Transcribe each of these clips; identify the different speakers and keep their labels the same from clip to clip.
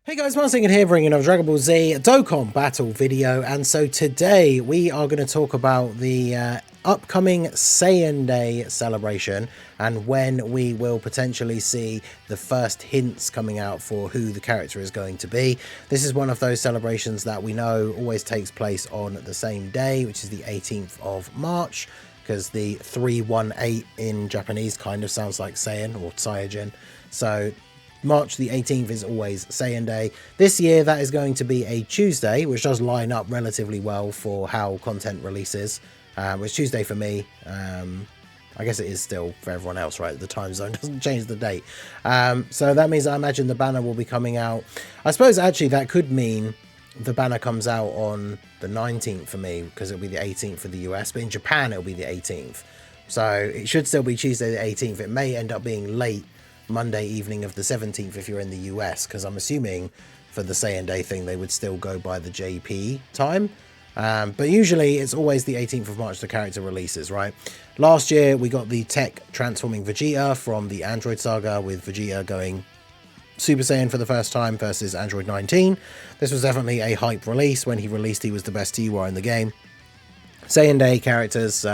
Speaker 1: Hey guys, Saiyan here bringing another Dragon Ball Z Dokkan battle video, and so today we are going to talk about the upcoming Saiyan Day celebration and when we will potentially see the first hints coming out for who the character is going to be. This is one of those celebrations that we know always takes place on the same day, which is the 18th of March, because the 318 in Japanese kind of sounds like Saiyan or Saiyajin. So March the 18th is always Saiyan Day. This year that is going to be a Tuesday, which does line up relatively well for how content releases. It's Tuesday for me. I guess it is still for everyone else, right? The time zone doesn't change the date. So that means I imagine the banner will be coming out. I suppose actually that could mean the banner comes out on the 19th for me, because it'll be the 18th for the US, but in Japan it'll be the 18th. So it should still be Tuesday the 18th. It may end up being late Monday evening of the 17th if you're in the US, because I'm assuming for the Saiyan Day thing they would still go by the JP time. But usually it's always the 18th of March the character releases, right? Last year we got the tech transforming Vegeta from the Android saga, with Vegeta going Super Saiyan for the first time versus Android 19. This was definitely a hype release. When he released, he was the best TUR in the game. Saiyan Day characters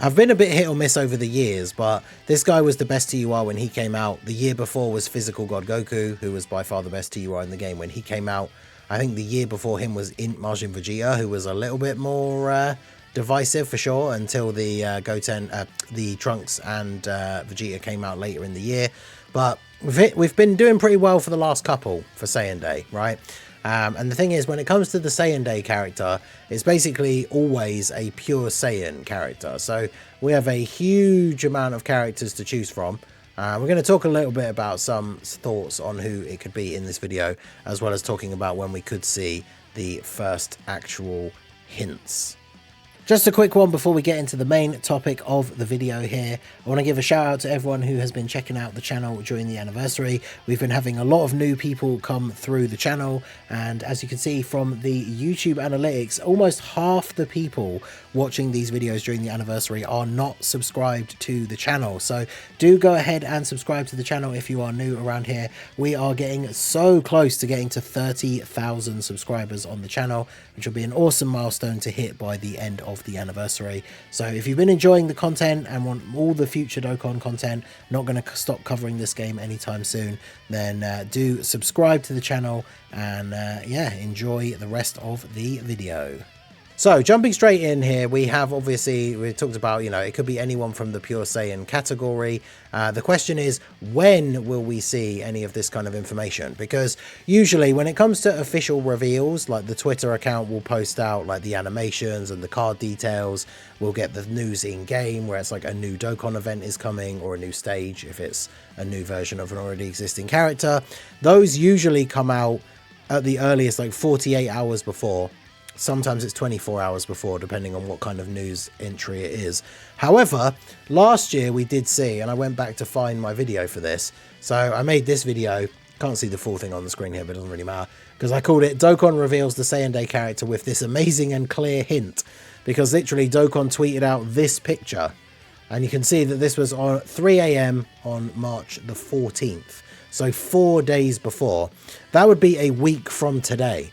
Speaker 1: have been a bit hit or miss over the years, but this guy was the best TUR when he came out. The year before was Physical God Goku, who was by far the best TUR in the game when he came out. I think the year before him was Int Majin Vegeta, who was a little bit more divisive for sure, until the the Trunks and Vegeta came out later in the year. But we've been doing pretty well for the last couple for Saiyan Day, right? And the thing is, when it comes to the Saiyan Day character, it's basically always a pure Saiyan character. So we have a huge amount of characters to choose from. We're going to talk a little bit about some thoughts on who it could be in this video, as well as talking about when we could see the first actual hints. Just a quick one before we get into the main topic of the video here. I want to give a shout out to everyone who has been checking out the channel during the anniversary. We've been having a lot of new people come through the channel, and as you can see from the YouTube analytics, almost half the people watching these videos during the anniversary are not subscribed to the channel. So do go ahead and subscribe to the channel if you are new around here. We are getting so close to getting to 30,000 subscribers on the channel, which will be an awesome milestone to hit by the end of the anniversary. So if you've been enjoying the content and want all the future Dokkan content, not going to stop covering this game anytime soon, then do subscribe to the channel and yeah, enjoy the rest of the video. So jumping straight in here, we have obviously, we talked about, you know, it could be anyone from the pure Saiyan category. The question is, when will we see any of this kind of information? Because usually when it comes to official reveals, like the Twitter account will post out like the animations and the card details. We'll get the news in game where it's like a new Dokkan event is coming, or a new stage if it's a new version of an already existing character. Those usually come out at the earliest like 48 hours before. Sometimes it's 24 hours before, depending on what kind of news entry it is. However, last year we did see, and I went back to find my video for this. So I made this video. Can't see the full thing on the screen here, but it doesn't really matter, because I called it Dokkan reveals the Saiyan Day character with this amazing and clear hint. Because literally Dokkan tweeted out this picture, and you can see that this was on 3 AM on March the 14th. So 4 days before. That would be a week from today.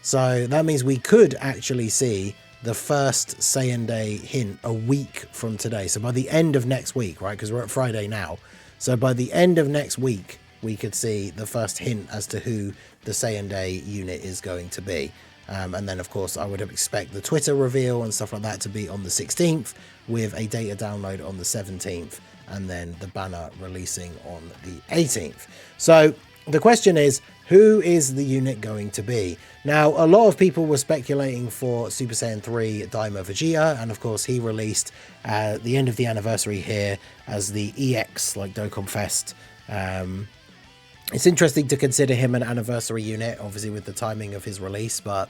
Speaker 1: So that means we could actually see the first Saiyan Day hint a week from today. So by the end of next week, right? Because we're at Friday now. So by the end of next week, we could see the first hint as to who the Saiyan Day unit is going to be. And then, of course, I would expect the Twitter reveal and stuff like that to be on the 16th, with a data download on the 17th, and then the banner releasing on the 18th. So the question is, who is the unit going to be? Now, a lot of people were speculating for Super Saiyan 3 Daima Vegeta, and of course he released at the end of the anniversary here as the EX, like Dokkan Fest. It's interesting to consider him an anniversary unit, obviously with the timing of his release, but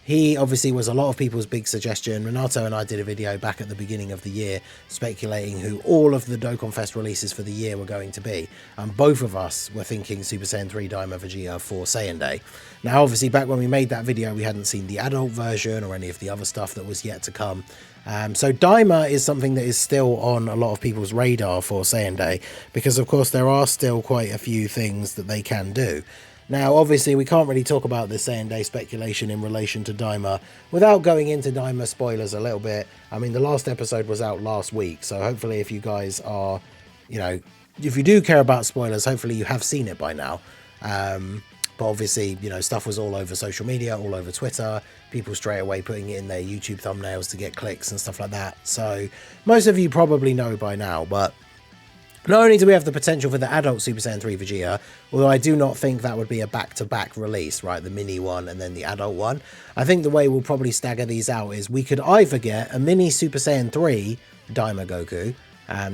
Speaker 1: he obviously was a lot of people's big suggestion. Renato and I did a video back at the beginning of the year speculating who all of the Dokkan Fest releases for the year were going to be. And both of us were thinking Super Saiyan 3 Daima Vegeta for Saiyan Day. Now, obviously, back when we made that video, we hadn't seen the adult version or any of the other stuff that was yet to come. So Daima is something that is still on a lot of people's radar for Saiyan Day, because, of course, there are still quite a few things that they can do. Now, obviously, we can't really talk about the Saiyan Day speculation in relation to Daima without going into Daima spoilers a little bit. I mean, the last episode was out last week, so hopefully if you guys are, you know, if you do care about spoilers, hopefully you have seen it by now. But obviously, you know, stuff was all over social media, all over Twitter, people straight away putting it in their YouTube thumbnails to get clicks and stuff like that. So most of you probably know by now, but not only do we have the potential for the adult Super Saiyan 3 Vegeta, although I do not think that would be a back-to-back release, right? The mini one and then the adult one. I think the way we'll probably stagger these out is we could either get a mini Super Saiyan 3 Daima Goku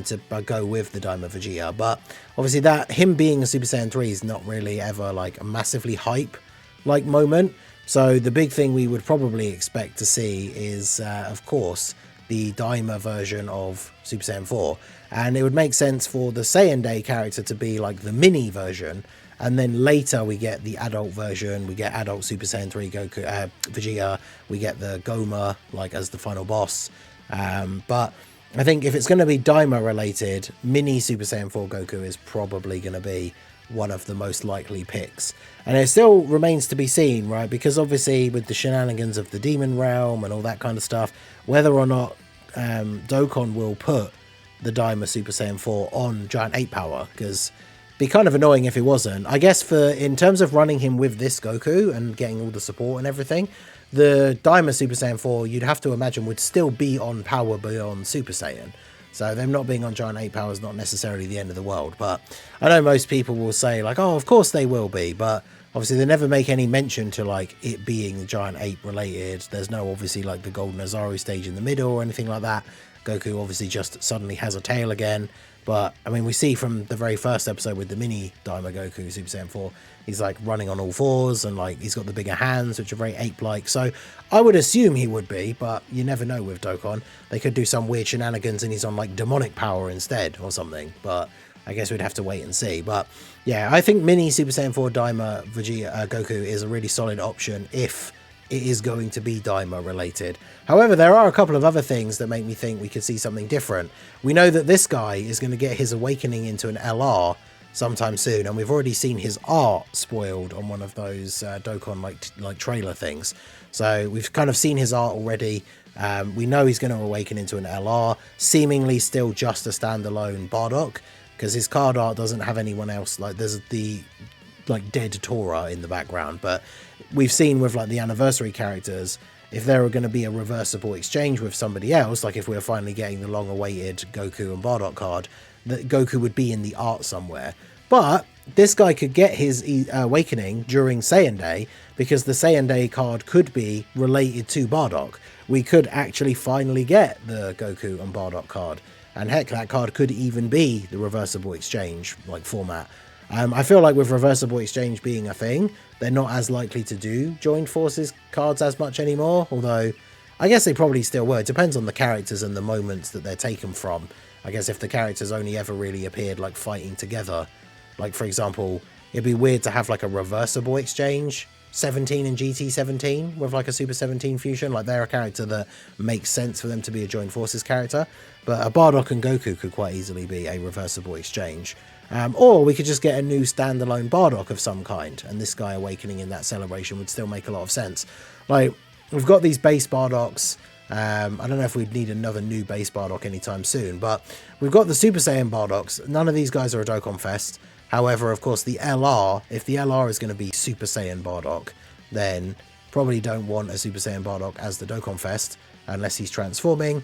Speaker 1: to go with the Daima Vegeta, but obviously that him being a Super Saiyan 3 is not really ever like a massively hype like moment. So the big thing we would probably expect to see is, of course, the Daima version of Super Saiyan 4, and it would make sense for the Saiyan Day character to be like the mini version, and then later we get the adult version, we get adult Super Saiyan 3 Goku, Vegeta, we get the Goma like as the final boss. But I think if it's going to be Daima related, mini Super Saiyan 4 Goku is probably going to be one of the most likely picks. And it still remains to be seen, right? Because obviously with the shenanigans of the Demon Realm and all that kind of stuff, whether or not Dokkan will put the Daima Super Saiyan 4 on Giant 8 power, because it'd be kind of annoying if it wasn't. I guess in terms of running him with this Goku and getting all the support and everything, the Daima Super Saiyan 4 you'd have to imagine would still be on power beyond Super Saiyan. So them not being on Giant 8 power is not necessarily the end of the world. But I know most people will say like, oh, of course they will be. But obviously they never make any mention to like it being Giant 8 related. There's no obviously like the Golden Azaru stage in the middle or anything like that. Goku obviously just suddenly has a tail again. But I mean, we see from the very first episode with the mini Daima Goku Super Saiyan 4, he's like running on all fours and like he's got the bigger hands, which are very ape-like. So I would assume he would be, but you never know with Dokkan. They could do some weird shenanigans and he's on like demonic power instead or something. But I guess we'd have to wait and see. But yeah, I think mini Super Saiyan 4 Daima Vegeta Goku is a really solid option if it is going to be Daima related. However, there are a couple of other things that make me think we could see something different. We know that this guy is going to get his awakening into an LR sometime soon, and we've already seen his art spoiled on one of those Dokkan like trailer things. So we've kind of seen his art already. We know he's going to awaken into an LR, seemingly still just a standalone Bardock, because his card art doesn't have anyone else. Like there's the like dead Tora in the background, but we've seen with like the anniversary characters, if there were going to be a reversible exchange with somebody else, like if we're finally getting the long-awaited Goku and Bardock card, that Goku would be in the art somewhere. But this guy could get his awakening during Saiyan Day, because the Saiyan Day card could be related to Bardock. We could actually finally get the Goku and Bardock card, and heck, that card could even be the reversible exchange like format. I feel like with reversible exchange being a thing, they're not as likely to do joined forces cards as much anymore, although I guess they probably still were. It depends on the characters and the moments that they're taken from. I guess if the characters only ever really appeared like fighting together, like for example, it'd be weird to have like a reversible exchange 17 and GT 17 with like a Super 17 fusion. Like they're a character that makes sense for them to be a joined forces character, but a Bardock and Goku could quite easily be a reversible exchange. Or we could just get a new standalone Bardock of some kind, and this guy awakening in that celebration would still make a lot of sense. Like, we've got these base Bardocks. I don't know if we'd need another new base Bardock anytime soon, but we've got the Super Saiyan Bardocks. None of these guys are a Dokkan Fest. However, of course, the LR, if the LR is going to be Super Saiyan Bardock, then probably don't want a Super Saiyan Bardock as the Dokkan Fest, unless he's transforming.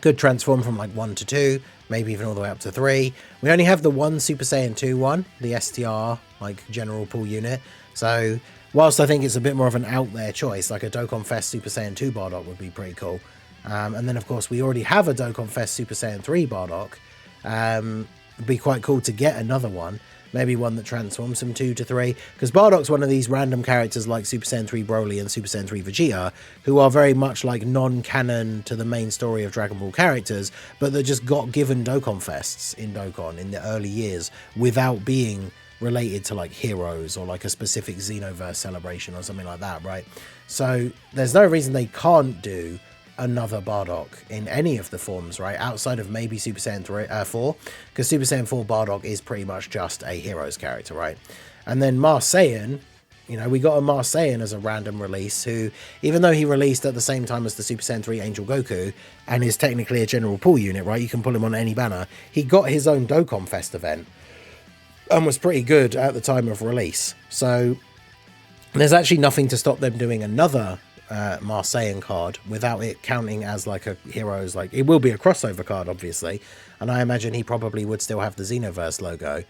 Speaker 1: Could transform from like 1 to 2, maybe even all the way up to 3. We only have the one Super Saiyan 2 one, the STR, like general pool unit. So whilst I think it's a bit more of an out there choice, like a Dokkan Fest Super Saiyan 2 Bardock would be pretty cool. And then of course we already have a Dokkan Fest Super Saiyan 3 Bardock. It'd be quite cool to get another one. Maybe one that transforms from 2 to 3, because Bardock's one of these random characters like Super Saiyan 3 Broly and Super Saiyan 3 Vegeta, who are very much like non-canon to the main story of Dragon Ball characters, but that just got given Dokkan Fests in Dokkan in the early years without being related to like heroes or like a specific Xenoverse celebration or something like that, right? So there's no reason they can't do another Bardock in any of the forms, right, outside of maybe Super Saiyan 4, because Super Saiyan 4 Bardock is pretty much just a hero's character, right? And then Saiyan, you know, we got a Saiyan as a random release who, even though he released at the same time as the Super Saiyan 3 Angel Goku and is technically a general pull unit, right? You can pull him on any banner. He got his own Dokkan Fest event and was pretty good at the time of release. So there's actually nothing to stop them doing another Saiyan card without it counting as like a heroes. Like, it will be a crossover card, obviously, and I imagine he probably would still have the Xenoverse logo.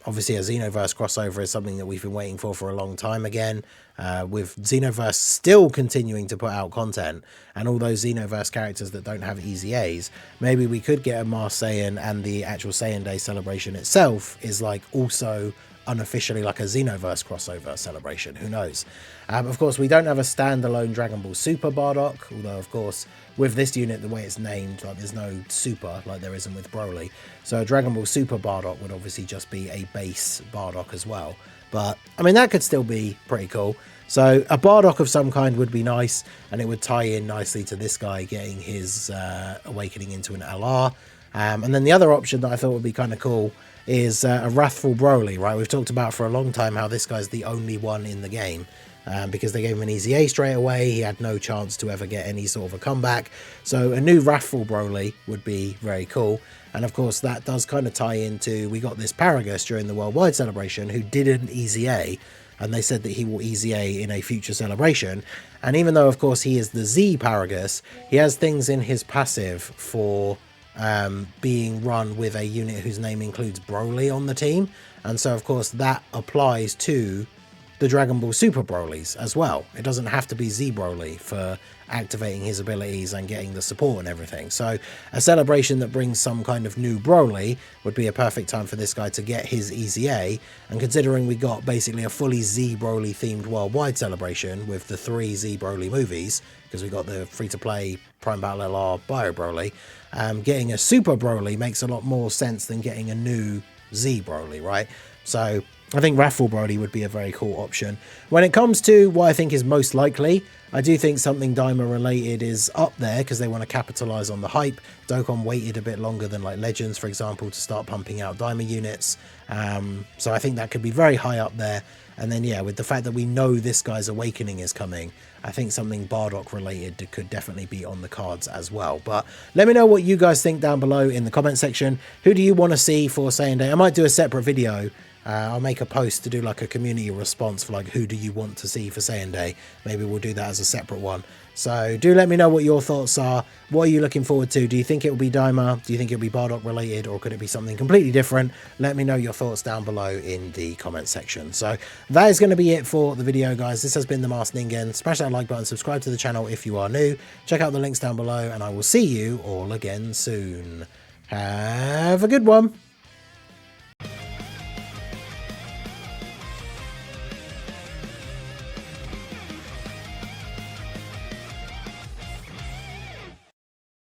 Speaker 1: Obviously a Xenoverse crossover is something that we've been waiting for a long time again, with Xenoverse still continuing to put out content and all those Xenoverse characters that don't have EZAs. Maybe we could get a Saiyan, and the actual Saiyan Day celebration itself is like also unofficially like a Xenoverse crossover celebration. Who knows? Of course, we don't have a standalone Dragon Ball Super Bardock, although of course with this unit, the way it's named, like there's no super like there isn't with Broly. So a Dragon Ball Super Bardock would obviously just be a base Bardock as well. But I mean, that could still be pretty cool. So a Bardock of some kind would be nice, and it would tie in nicely to this guy getting his awakening into an LR. And then the other option that I thought would be kind of cool is a Wrathful Broly, right? We've talked about for a long time how this guy's the only one in the game, because they gave him an EZA straight away. He had no chance to ever get any sort of a comeback. So a new Wrathful Broly would be very cool. And of course, that does kind of tie into, we got this Paragus during the Worldwide Celebration who did an EZA, and they said that he will EZA in a future celebration. And even though, of course, he is the Z Paragus, he has things in his passive for being run with a unit whose name includes Broly on the team, and so of course that applies to the Dragon Ball Super Brolys as well. It doesn't have to be Z Broly for activating his abilities and getting the support and everything. So a celebration that brings some kind of new Broly would be a perfect time for this guy to get his EZA, and considering we got basically a fully Z Broly themed worldwide celebration with the 3 Z Broly movies, because we got the free-to-play Prime Battle LR Bio Broly, getting a Super Broly makes a lot more sense than getting a new Z Broly, right? So I think Wrathful Broly would be a very cool option. When it comes to what I think is most likely, I do think something Daima related is up there because they want to capitalize on the hype. Dokkan waited a bit longer than like Legends, for example, to start pumping out Daima units. So I think that could be very high up there. And then, yeah, with the fact that we know this guy's awakening is coming, I think something Bardock related could definitely be on the cards as well. But let me know what you guys think down below in the comment section. Who do you want to see for Saiyan Day? I might do a separate video. I'll make a post to do like a community response for like who do you want to see for Saiyan Day. Maybe we'll do that as a separate one. So do let me know what your thoughts are. What are you looking forward to? Do you think it will be Daima? Do you think it'll be Bardock related, or could it be something completely different? Let me know your thoughts down below in the comment section. So that is going to be it for the video, guys. This has been the Masked Ningen. Smash that like button, subscribe to the channel if you are new. Check out the links down below, and I will see you all again soon. Have a good one.